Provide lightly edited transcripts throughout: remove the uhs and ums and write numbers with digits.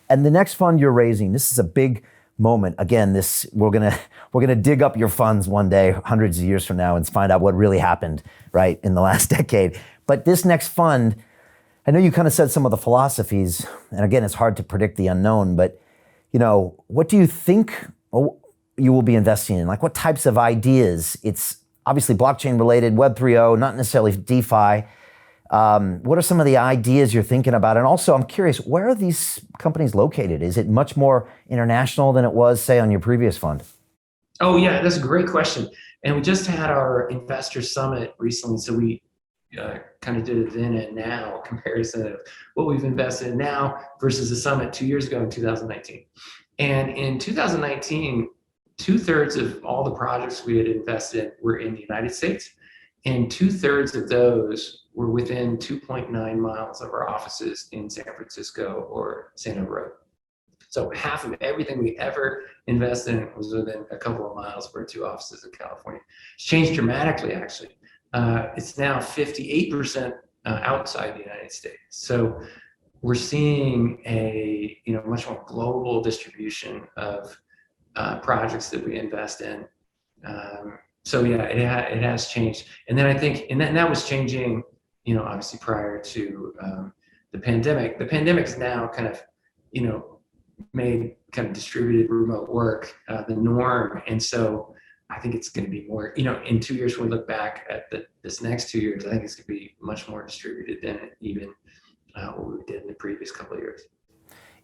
And the next fund you're raising, this is a big moment. Again, this we're gonna dig up your funds one day, hundreds of years from now, and find out what really happened, right, in the last decade. But this next fund, I know you kind of said some of the philosophies, and again, it's hard to predict the unknown, but what do you think you will be investing in? Like what types of ideas? It's obviously blockchain related, Web 3.0, not necessarily DeFi. What are some of the ideas you're thinking about? And also, I'm curious, where are these companies located? Is it much more international than it was, say, on your previous fund? Oh yeah, that's a great question. And we just had our investor summit recently, so we kind of did a then and now comparison of what we've invested in now versus the summit 2 years ago in 2019. And in 2019, 2/3 of all the projects we had invested in were in the United States, and 2/3 of those were within 2.9 miles of our offices in San Francisco or Santa Rosa. So half of everything we ever invested in was within a couple of miles of our two offices in California. It's changed dramatically, actually. It's now 58% outside the United States. So we're seeing a much more global distribution of projects that we invest in. So yeah, it has changed. And then I think, and that was changing, obviously prior to the pandemic. The pandemic's now kind of, made kind of distributed remote work the norm. And so I think it's going to be more, in 2 years, when we look back at this next 2 years, I think it's going to be much more distributed than even what we did in the previous couple of years.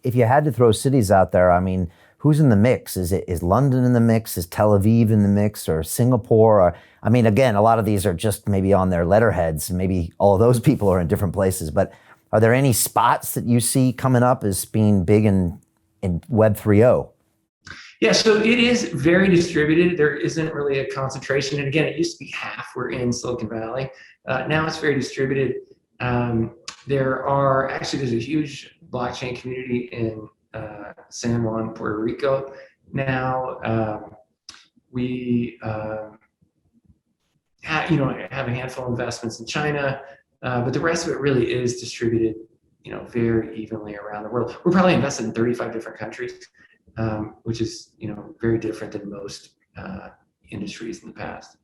If you had to throw cities out there, I mean, who's in the mix? Is London in the mix? Is Tel Aviv in the mix, or Singapore? Or, I mean, again, a lot of these are just maybe on their letterheads. Maybe all of those people are in different places. But are there any spots that you see coming up as being big in Web 3.0? Yeah, so it is very distributed. There isn't really a concentration. And again, it used to be half were in Silicon Valley. Now it's very distributed. There's a huge blockchain community in San Juan, Puerto Rico. Now we have a handful of investments in China, but the rest of it really is distributed, very evenly around the world. We're probably invested in 35 different countries, which is very different than most industries in the past.